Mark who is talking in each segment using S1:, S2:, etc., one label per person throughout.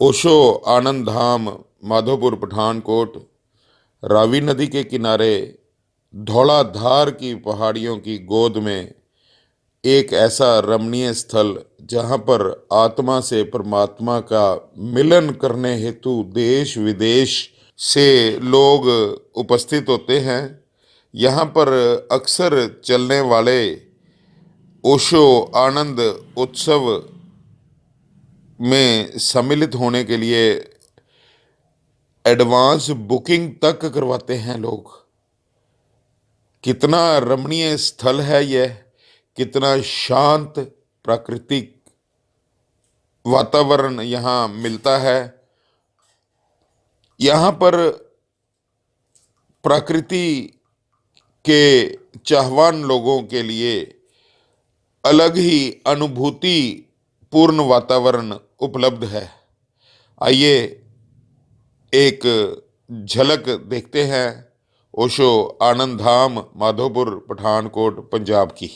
S1: ओशो आनंद धाम, माधोपुर पठानकोट, रावी नदी के किनारे धौलाधार की पहाड़ियों की गोद में एक ऐसा रमणीय स्थल जहाँ पर आत्मा से परमात्मा का मिलन करने हेतु देश विदेश से लोग उपस्थित होते हैं। यहाँ पर अक्सर चलने वाले ओशो आनंद उत्सव में सम्मिलित होने के लिए एडवांस बुकिंग तक करवाते हैं लोग। कितना रमणीय स्थल है यह, कितना शांत प्राकृतिक वातावरण यहाँ मिलता है। यहाँ पर प्रकृति के चाहवान लोगों के लिए अलग ही अनुभूति पूर्ण वातावरण उपलब्ध है। आइए एक झलक देखते हैं ओशो आनंद धाम, माधोपुर पठानकोट, पंजाब की।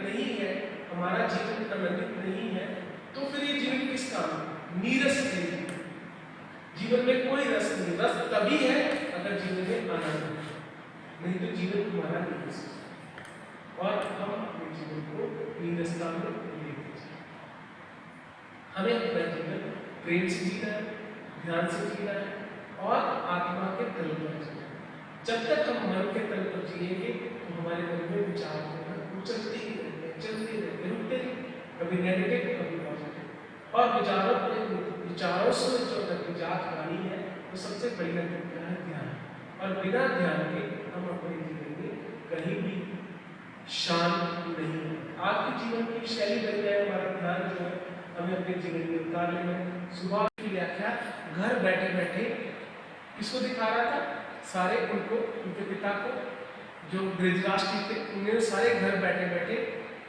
S2: नहीं है, हमारा जीवन प्रबंधित नहीं है, तो फिर ये जीवन किस काम? नीरस है। जीवन में कोई रस नहीं। रस तभी है अगर जीवन में आनंद है, नहीं तो जीवन तुम्हारा नीरस है। और हम अपने जीवन को नीरसता में ले हमें अपना जीवन प्रेम से जीना है, ध्यान से जीना है और आत्मा के तल पर जीना है। जब तक हम मन के तल पर जिएंगे तो हमारे मन में विचार होगा, चलते ही रहते हैं, चलते रहते हैं, रुकते नहीं। कभी नेगेटिव, कभी पॉजिटिव। और विचारों से जो नतीजात वाली है वो सबसे बड़ी नतीजा है ध्यान। और बिना ध्यान के हम अपने जीवन में कहीं भी शांत नहीं है। आपके जीवन की शैली बन जाए, हमारा ध्यान जो है हमें अपने जीवन में उतार लेना। सुबह की व्याख्या घर बैठे बैठे किसको दिखा रहा था? सारे उनको, उनके पिता को, जो धृतराष्ट्र थे, उन्होंने सारे घर बैठे बैठे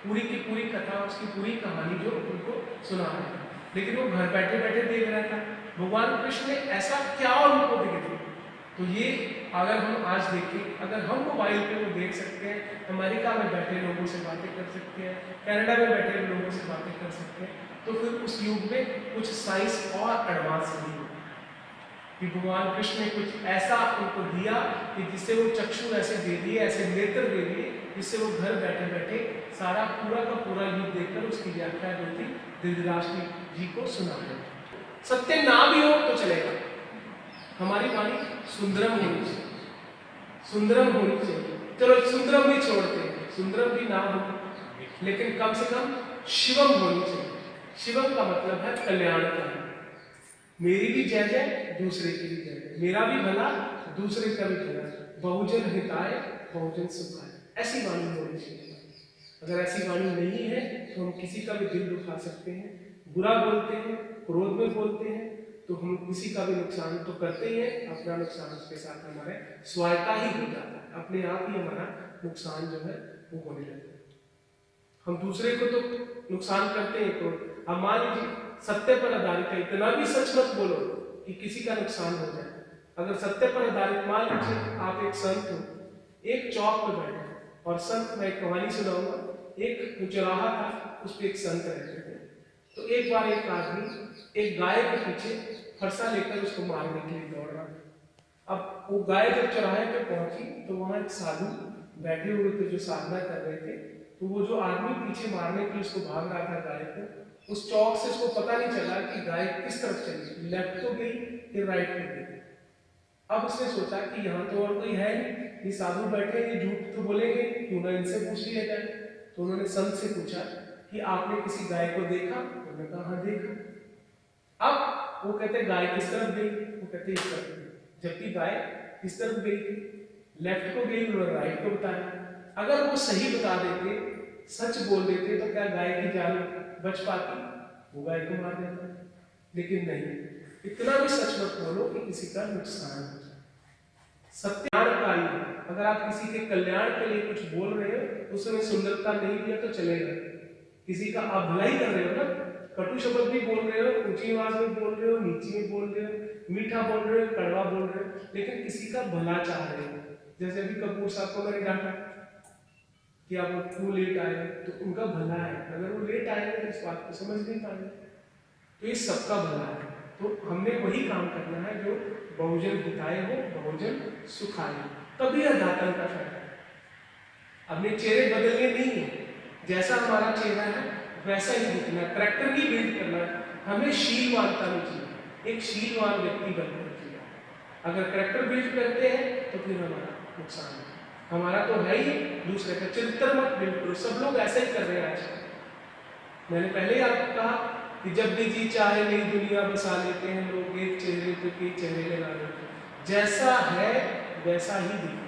S2: पूरी की पूरी कथा, उसकी पूरी कहानी जो उनको सुना रहा था। लेकिन वो घर बैठे बैठे देख रहा था भगवान कृष्ण ने ऐसा क्या उनको दिखे थे। तो ये अगर हम आज देखें, अगर हम मोबाइल पे वो देख सकते हैं, अमेरिका में बैठे लोगों से बातें कर सकते हैं, कनाडा में बैठे लोगों से बातें कर सकते हैं, तो फिर उस युग में कुछ साइंस और एडवांस नहीं होगी कि भगवान कृष्ण ने कुछ ऐसा उनको दिया कि जिससे वो चक्षु ऐसे दे दिए, ऐसे नेत्र दे दिए, जिससे वो घर बैठे बैठे सारा पूरा का पूरा युग देखकर उसकी व्याख्या जो थी धृतराष्ट्र जी को सुना रहे। सत्य ना भी हो तो चलेगा, हमारी वाणी सुंदरम होनी चाहिए, सुंदरम होनी चाहिए। चलो सुंदरम भी छोड़ते हैं, सुंदरम भी ना हो, लेकिन कम से कम शिवम होनी चाहिए। शिवम का मतलब है कल्याणकारी। मेरी भी जय जय, दूसरे की भी जय, मेरा भी भला, दूसरे का भी भला, बहुजन हिताय बहुजन सुखाय, ऐसी वाणी होनी चाहिए। अगर ऐसी वाणी नहीं है तो हम किसी का भी दिल दुखा सकते हैं, बुरा बोलते हैं, क्रोध में बोलते हैं, तो हम किसी का भी नुकसान तो करते ही हैं, अपना नुकसान उसके साथ हमारे स्वायत्ता ही हो जाता है, अपने आप ही हमारा नुकसान जो है वो होने लगता है। हम दूसरे को तो नुकसान करते हैं, तो अब मान लीजिए सत्य पर आधारित है, इतना भी सच मत बोलो कि किसी का नुकसान हो जाए। अगर सत्य पर आधारित, मान लीजिए आप एक संत हो, एक चौक पर बैठे और संत, मैं एक कहानी सुनाऊंगा। एक चौराहा था, उस पर एक संत रहते थे। तो एक बार एक आदमी एक गाय के पीछे फरसा लेकर उसको मारने के लिए दौड़ रहा था। अब वो गाय जब चौराहे पे पहुंची तो वहां एक साधु बैठे हुए थे जो साधना कर रहे थे। तो वो जो आदमी पीछे मारने के लिए उसको भाग रहा था गाय को, उस चौक से उसको पता नहीं चला कि गाय किस तरफ चली, लेफ्ट तो गई फिर राइट पे गई। अब उसने सोचा कि यहाँ तो और कोई है नहीं, ये साधु बैठे, ये झूठ तो बोलेंगे, क्यों ना इनसे पूछ लिया जाए। तो उन्होंने संत से पूछा कि आपने किसी गाय को देखा? मैंने कहा हाँ देखा। अब वो कहते गाय किस तरफ गई, वो कहते इस तरफ गई, जबकि गाय किस तरफ गई थी, लेफ्ट को गई, उन्होंने राइट को बताया। अगर वो सही बता देते, सच बोल देते, तो क्या गाय की जान बच पाती, वो गाय को मार देता। लेकिन नहीं, इतना भी सच मत बोलो कि किसी का नुकसान हो जाए। सत्याणकारी, अगर आप किसी के कल्याण के लिए कुछ बोल रहे हो, उसमें सुंदरता नहीं दिया तो चलेगा। किसी का आप भलाई कर रहे हो ना, कटु शब्द भी बोल रहे हो, ऊंची आवाज में बोल रहे हो, नीची में बोल रहे हो, मीठा बोल रहे हो, कड़वा बोल रहे हो, लेकिन किसी का भला चाह रहे हो। जैसे अभी कपूर साहब को मैंने डांटा कि आप क्यों लेट आए, तो उनका भला है। अगर वो लेट आए तो इस बात को समझ नहीं पाए, तो ये सबका भला है। तो हमने वही काम करना है जो बहुजन हिताय हो, बहुजन सुखाय हो, तभी अध्यात्म का फायदा है। अपने चेहरे बदलने नहीं है, जैसा हमारा चेहरा है वैसा ही दिखना है, करेक्टर नहीं बिल्ड करना है, हमें शीलवानता में चाहिए, एक शीलवान व्यक्ति बनकर चाहिए। अगर करेक्टर बिल्ड करते हैं तो फिर हमारा नुकसान है। हमारा तो है ही दूसरे का चरित्र मत बिल्ड करो, सब लोग ऐसा ही कर रहे हैं आजकल। मैंने पहले ही आपको कहा कि जब भी जी चाहे नई दुनिया बसा लेते हैं लोग, एक चेहरे पे कई चेहरे लगा लेते हैं, जैसा है वैसा ही दिखता